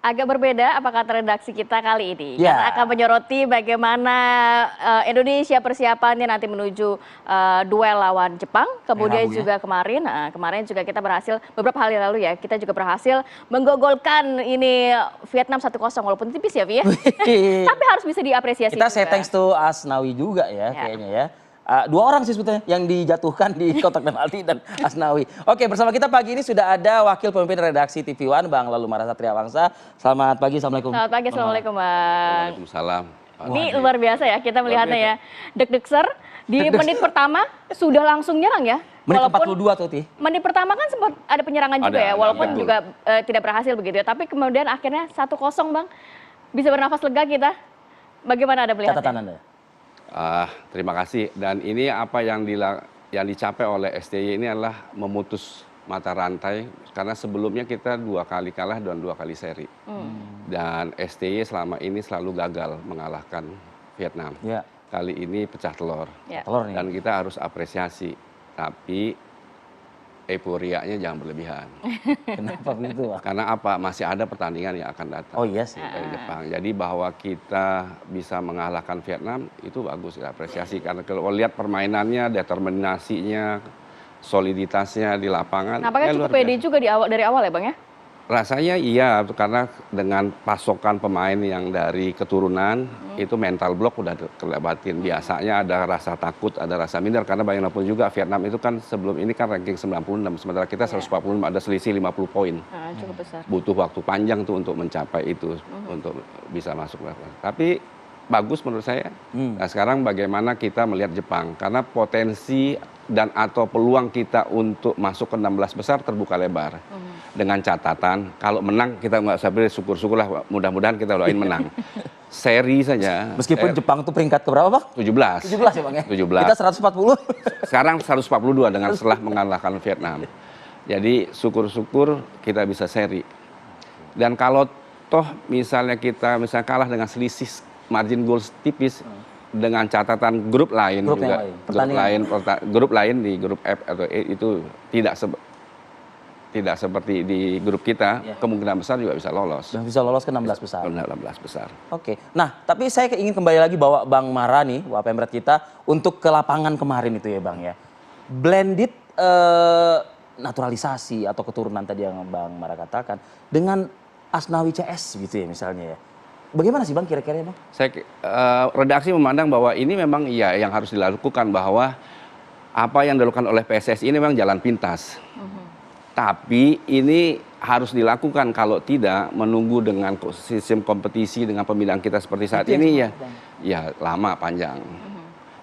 agak berbeda apa kata redaksi kita kali ini. Ya. Kita akan menyoroti bagaimana Indonesia persiapannya nanti menuju duel lawan Jepang. Kemudian Rabu, juga kemarin juga kita berhasil, beberapa hari lalu ya, kita juga berhasil menggogolkan ini Vietnam 1-0 walaupun tipis ya, Vi ya. Tapi harus bisa diapresiasi Kita juga. say thanks to Asnawi juga ya kayaknya ya. Dua orang sih sebetulnya yang dijatuhkan di kotak penalti dan Asnawi. Oke, bersama kita pagi ini sudah ada Wakil Pemimpin Redaksi TV One, Bang Lalu Mara Satria Wangsa. Selamat pagi, Assalamualaikum. Selamat pagi, Assalamualum Bang. Waalaikumsalam. Ini luar biasa ya, kita melihatnya ya. Deg-degser, di menit pertama sudah langsung nyerang ya. Menit 42 tuh, Ti. Menit pertama kan sempat ada penyerangan juga ya, walaupun betul. juga tidak berhasil begitu ya. Tapi kemudian akhirnya 1-0 Bang, bisa bernafas lega kita. Bagaimana Anda melihatnya? Catatan Anda. Terima kasih. Dan ini apa yang dicapai oleh STY ini adalah memutus mata rantai karena sebelumnya kita 2 kali kalah dan 2 kali seri. Dan STY selama ini selalu gagal mengalahkan Vietnam. Ya. Kali ini pecah telur. Ya. Telur nih. Dan kita harus apresiasi. Tapi euforianya jangan berlebihan. Kenapa begitu, Pak? Karena apa? Masih ada pertandingan yang akan datang. Oh iya sih. Dari Jepang. Jadi bahwa kita bisa mengalahkan Vietnam itu bagus, kita apresiasi. Karena kalau lihat permainannya, determinasinya, soliditasnya di lapangan. Nampaknya cukup pede juga dari awal ya Bang ya? Rasanya iya, karena dengan pasokan pemain yang dari keturunan, itu mental block udah kelebatin. Biasanya ada rasa takut, ada rasa minder, karena bagaimanapun juga Vietnam itu kan sebelum ini kan ranking 96, sementara kita 146, ada selisih 50 poin. Cukup besar. Butuh waktu panjang tuh untuk mencapai itu, untuk bisa masuk. Tapi bagus menurut saya. Nah sekarang bagaimana kita melihat Jepang, karena potensi dan atau peluang kita untuk masuk ke 16 besar terbuka lebar. Dengan catatan, kalau menang kita nggak sabar, syukur-syukurlah, mudah-mudahan kita doain menang. Seri saja. Meskipun Jepang tuh peringkat keberapa, Bang? 17. 17 ya, Bang ya? 17. Kita 140. Sekarang 142 dengan setelah mengalahkan Vietnam. Jadi syukur-syukur kita bisa seri. Dan kalau toh misalnya kita kalah dengan selisih margin goal tipis, dengan catatan grup lain juga, grup lain di grup F atau E itu tidak seperti di grup kita, kemungkinan besar juga bisa lolos. Dan bisa lolos ke 16 besar. 16 besar. Oke. Nah, tapi saya ingin kembali lagi bawa Bang Mara nih, Wapemret kita, untuk ke lapangan kemarin itu ya Bang ya. Blended naturalisasi atau keturunan tadi yang Bang Mara katakan, dengan Asnawi CS gitu ya misalnya ya. Bagaimana sih Bang kira-kira Bang? Redaksi memandang bahwa ini memang iya yang harus dilakukan, bahwa apa yang dilakukan oleh PSSI ini memang jalan pintas. Tapi ini harus dilakukan, kalau tidak menunggu dengan sistem kompetisi dengan pembinaan kita seperti saat ini ya lama panjang.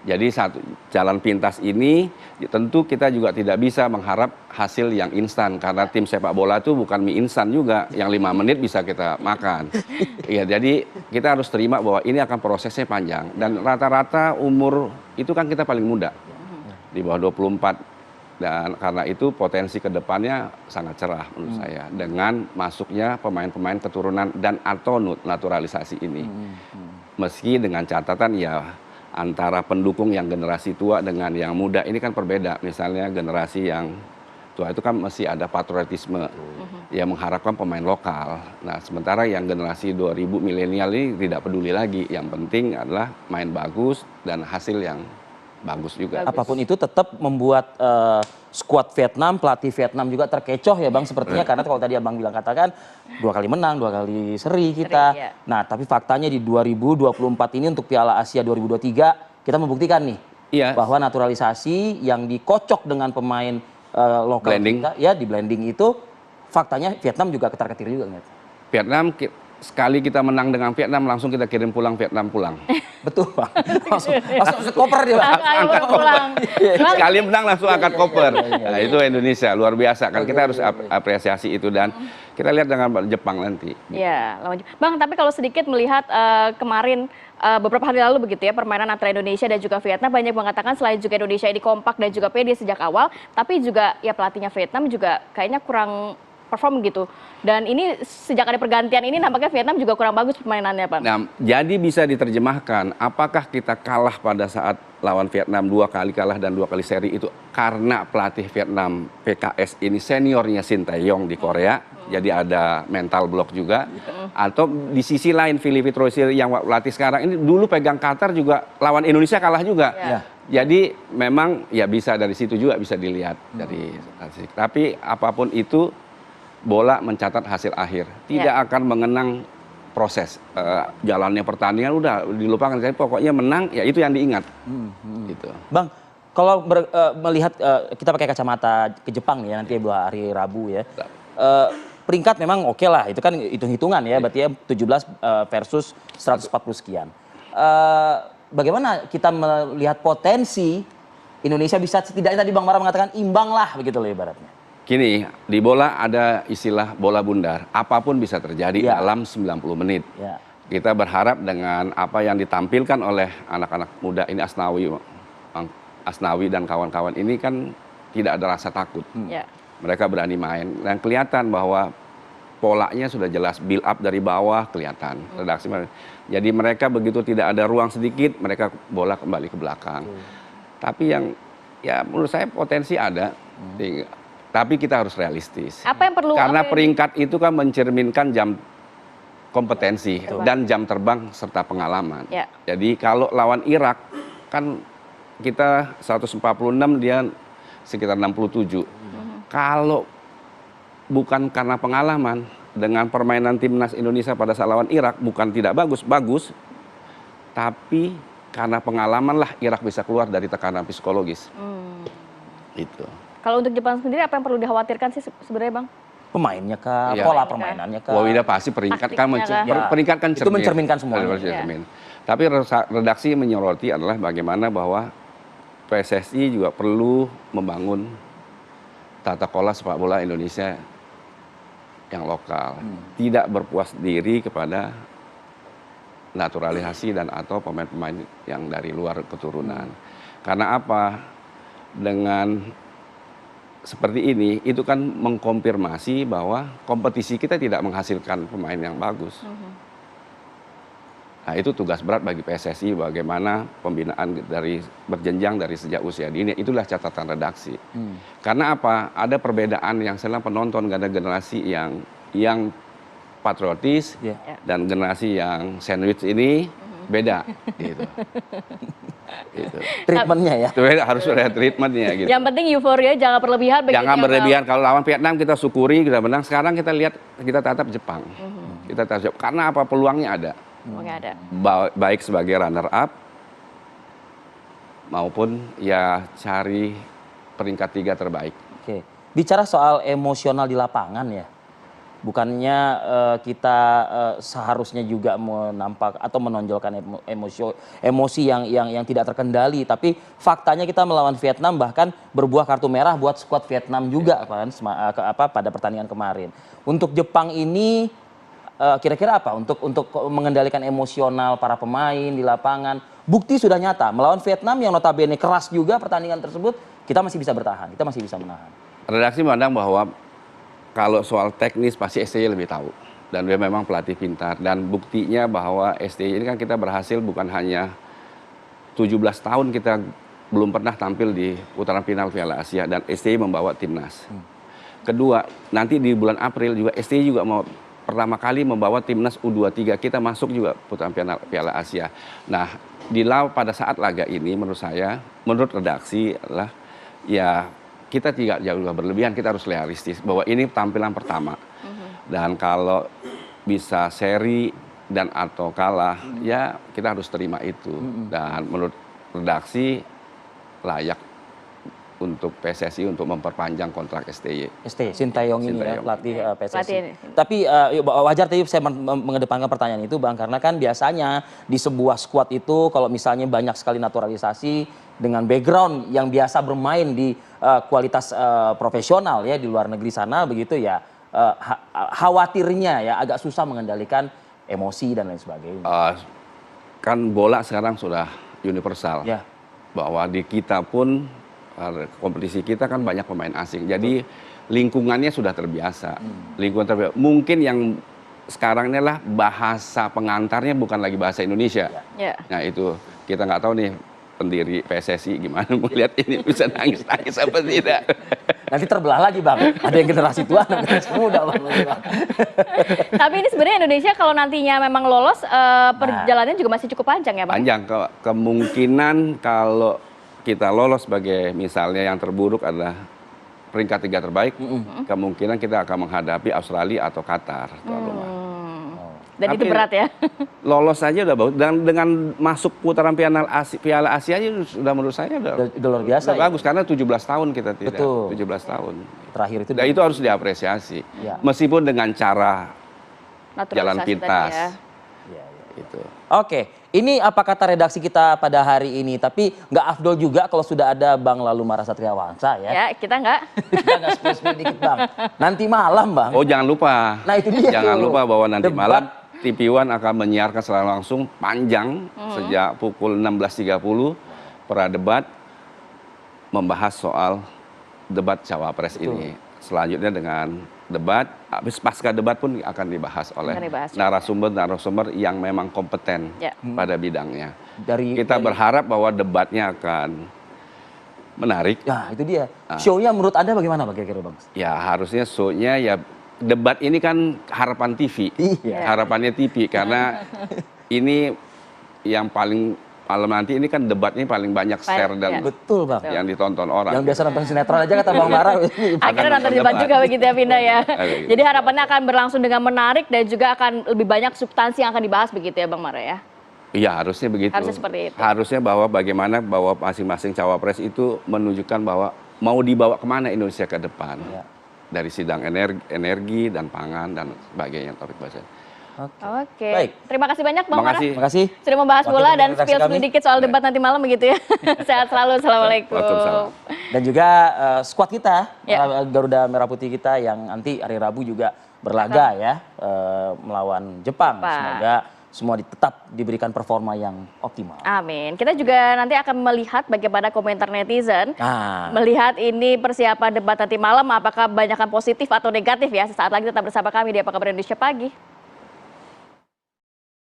Jadi satu jalan pintas ini tentu kita juga tidak bisa mengharap hasil yang instan, karena tim sepak bola itu bukan mie instan juga yang 5 menit bisa kita makan. Ya, jadi kita harus terima bahwa ini akan prosesnya panjang, dan rata-rata umur itu kan kita paling muda di bawah 24. Dan karena itu potensi kedepannya sangat cerah menurut saya dengan masuknya pemain-pemain keturunan dan atau naturalisasi ini. Meski dengan catatan ya antara pendukung yang generasi tua dengan yang muda ini kan berbeda. Misalnya generasi yang tua itu kan masih ada patriotisme yang mengharapkan pemain lokal. Nah sementara yang generasi 2000 milenial ini tidak peduli lagi. Yang penting adalah main bagus dan hasil yang bagus juga. Apapun itu tetap membuat skuad Vietnam, pelatih Vietnam juga terkecoh ya Bang sepertinya. Karena kalau tadi Abang bilang katakan 2 kali menang, 2 kali seri kita. Nah tapi faktanya di 2024 ini untuk Piala Asia 2023 kita membuktikan nih. Bahwa naturalisasi yang dikocok dengan pemain lokal kita ya di blending itu faktanya Vietnam juga ketar-ketir juga. Vietnam sekali kita menang dengan Vietnam langsung kita kirim pulang Vietnam pulang. Betul Bang. Langsung koper dia Bang. Angkat pulang. Sekali menang langsung angkat koper. Nah, itu Indonesia luar biasa. Kan kita harus apresiasi itu, dan kita lihat dengan Jepang nanti. Ya, Bang, tapi kalau sedikit melihat kemarin beberapa hari lalu begitu ya, permainan antara Indonesia dan juga Vietnam, banyak mengatakan selain juga Indonesia ini kompak dan juga pede sejak awal, tapi juga ya pelatihnya Vietnam juga kayaknya kurang perform gitu. Dan ini sejak ada pergantian ini nampaknya Vietnam juga kurang bagus permainannya, Bang. Nah, jadi bisa diterjemahkan, apakah kita kalah pada saat lawan Vietnam 2 kali kalah dan 2 kali seri itu karena pelatih Vietnam PKS ini seniornya Shin Tae-yong di Korea, jadi ada mental block juga, atau di sisi lain Philippe Troussier yang pelatih sekarang ini dulu pegang Qatar juga lawan Indonesia kalah juga. Ya. Jadi memang ya bisa dari situ juga bisa dilihat dari statistik. Tapi apapun itu bola mencatat hasil akhir, tidak akan mengenang proses jalannya pertandingan udah dilupakan. Jadi pokoknya menang ya itu yang diingat. Gitu. Bang, kalau melihat kita pakai kacamata ke Jepang nih ya nanti hari Rabu ya. Peringkat memang oke lah, itu kan hitung-hitungan ya, berarti ya 17 versus 140 sekian. Bagaimana kita melihat potensi Indonesia bisa setidaknya tadi Bang Mara mengatakan imbang lah begitu loh ibaratnya. Gini, di bola ada istilah bola bundar, apapun bisa terjadi dalam 90 menit. Ya. Kita berharap dengan apa yang ditampilkan oleh anak-anak muda ini Asnawi dan kawan-kawan ini kan tidak ada rasa takut. Mereka berani main dan kelihatan bahwa polanya sudah jelas, build up dari bawah kelihatan. Redaksi. Jadi mereka begitu tidak ada ruang sedikit, mereka bola kembali ke belakang. Tapi yang ya menurut saya potensi ada. Tapi kita harus realistis. Apa yang perlu? Karena peringkat itu kan mencerminkan jam kompetensi dan jam terbang serta pengalaman. Jadi kalau lawan Irak kan kita 146, dia sekitar 67. Kalau bukan karena pengalaman, dengan permainan timnas Indonesia pada saat lawan Irak bukan tidak bagus, tapi karena pengalaman lah Irak bisa keluar dari tekanan psikologis. Itu. Kalau untuk Jepang sendiri apa yang perlu dikhawatirkan sih sebenarnya, Bang? Pemainnya kah, pola permainannya kah? Wah, udah pasti peringkat kan, peringkat kan itu mencerminkan semuanya. Tapi redaksi menyoroti adalah bagaimana bahwa PSSI juga perlu membangun tata kelola sepak bola Indonesia yang lokal, tidak berpuas diri kepada naturalisasi dan atau pemain-pemain yang dari luar keturunan. Karena apa? Dengan seperti ini, itu kan mengkonfirmasi bahwa kompetisi kita tidak menghasilkan pemain yang bagus. Nah, itu tugas berat bagi PSSI, bagaimana pembinaan dari berjenjang dari sejak usia dini. Itulah catatan redaksi. Karena apa? Ada perbedaan yang selang penonton, ada generasi yang patriotis dan generasi yang sandwich ini beda. Gitu. Gitu. Treatmentnya ya. Harus ada treatmentnya. Gitu. Yang penting euforia jangan berlebihan. Jangan berlebihan. Kalau lawan Vietnam kita syukuri kita menang. Sekarang kita lihat, kita tatap Jepang. Kita tatap Jepang. Karena apa? Peluangnya ada. Baik sebagai runner up maupun ya cari peringkat 3 terbaik. Oke. Bicara soal emosional di lapangan ya, bukannya kita seharusnya juga menampak atau menonjolkan emosi yang tidak terkendali, tapi faktanya kita melawan Vietnam bahkan berbuah kartu merah buat skuad Vietnam juga kan pada pertandingan kemarin. Untuk Jepang ini kira-kira apa untuk mengendalikan emosional para pemain di lapangan? Bukti sudah nyata melawan Vietnam yang notabene keras juga pertandingan tersebut, kita masih bisa bertahan, kita masih bisa menahan. Redaksi memandang bahwa kalau soal teknis pasti STY lebih tahu, dan dia memang pelatih pintar, dan buktinya bahwa STY ini kan kita berhasil bukan hanya 17 tahun kita belum pernah tampil di putaran final Piala Asia dan STY membawa timnas. Kedua, nanti di bulan April juga STY juga mau pertama kali membawa timnas U23 kita masuk juga putaran Piala Asia. Nah, pada saat laga ini menurut saya, menurut redaksi adalah ya kita tidak jauh berlebihan, kita harus realistis bahwa ini tampilan pertama. Dan kalau bisa seri dan atau kalah, ya kita harus terima itu. Dan menurut redaksi layak untuk PSSI untuk memperpanjang kontrak STY. Shin Tae-yong ini ya, pelatih PSSI. Tapi wajar tadi saya mengedepankan pertanyaan itu Bang, karena kan biasanya di sebuah skuad itu kalau misalnya banyak sekali naturalisasi dengan background yang biasa bermain di kualitas profesional ya di luar negeri sana begitu ya, khawatirnya ya agak susah mengendalikan emosi dan lain sebagainya. Kan bola sekarang sudah universal. Bahwa di kita pun kompetisi kita kan banyak pemain asing. Jadi lingkungannya sudah terbiasa. Lingkungan terbiasa. Mungkin yang sekarang ini adalah bahasa pengantarnya bukan lagi bahasa Indonesia. Ya. Nah itu kita nggak tahu nih pendiri PSSI gimana melihat ini bisa nangis-nangis apa tidak. Nanti terbelah lagi Bang, ada yang generasi tua, ada yang generasi muda Bang. Tapi ini sebenarnya Indonesia kalau nantinya memang lolos, perjalanannya juga masih cukup panjang ya Bang? Panjang, kemungkinan kalau kita lolos sebagai misalnya yang terburuk adalah peringkat 3 terbaik, kemungkinan kita akan menghadapi Australia atau Qatar. Tuan rumah. Dan Tapi itu berat ya? Lolos saja udah bagus, dan dengan masuk putaran Piala Asia aja sudah menurut saya Udah luar biasa udah ya? bagus, karena 17 tahun kita tidak. Betul. 17 tahun. Terakhir itu. Dan itu harus diapresiasi. Ya. Meskipun dengan cara Naturalisasi jalan tadi pintas. ya. Gitu. Oke, ini apa kata redaksi kita pada hari ini? Tapi nggak afdol juga kalau sudah ada Bang Lalu Mara Satriawansa ya. Ya, kita nggak. Kita nggak spill dikit Bang. Nanti malam Bang. Oh jangan lupa. Nah itu dia. Jangan tuh. lupa bahwa nanti Debat. malam TV One akan menyiarkan secara langsung panjang sejak pukul 16.30 pradebat membahas soal debat Cawapres ini. Selanjutnya dengan debat, habis pasca debat pun akan dibahas oleh Akan dibahas juga. narasumber yang memang kompeten Ya. pada bidangnya. Dari Kita berharap bahwa debatnya akan menarik. Ya itu dia. Show-nya menurut Anda bagaimana Bang kira-kira Bang? Ya harusnya show-nya ya debat ini kan harapan TV. Iya. Harapannya TV karena ini yang paling malam nanti ini kan debatnya paling banyak share dan Ya. Betul Bang. yang ditonton orang. Yang biasa nonton sinetron aja kata Bang Mara. Akhirnya nonton nonton debat debat. juga begitu ya Pindah ya. Gitu. Jadi harapannya akan berlangsung dengan menarik dan juga akan lebih banyak substansi yang akan dibahas begitu ya Bang Mara ya. Iya harusnya begitu. Harusnya seperti itu. Harusnya bahwa bagaimana bahwa masing-masing cawapres itu menunjukkan bahwa mau dibawa kemana Indonesia ke depan. Ya. Dari sidang energi dan pangan dan sebagainya topik bahasa. Oke. Baik. Terima kasih banyak Bang Terima Mara. kasih. Terima kasih. Sudah membahas Wakil bola dan redaksi spill kami. sedikit soal debat nanti malam begitu ya. Sehat selalu. Assalamualaikum. Waalaikumsalam. Dan juga squad kita, Ya. Garuda Merah Putih kita yang nanti hari Rabu juga berlaga ya melawan Jepang. Jepang. Semoga semua tetap diberikan performa yang optimal. Amin. Kita juga nanti akan melihat bagaimana komentar netizen. Nah, Melihat ini persiapan debat nanti malam, apakah banyakkan positif atau negatif ya. Sesaat lagi tetap bersama kami di Apa Kabar Indonesia Pagi.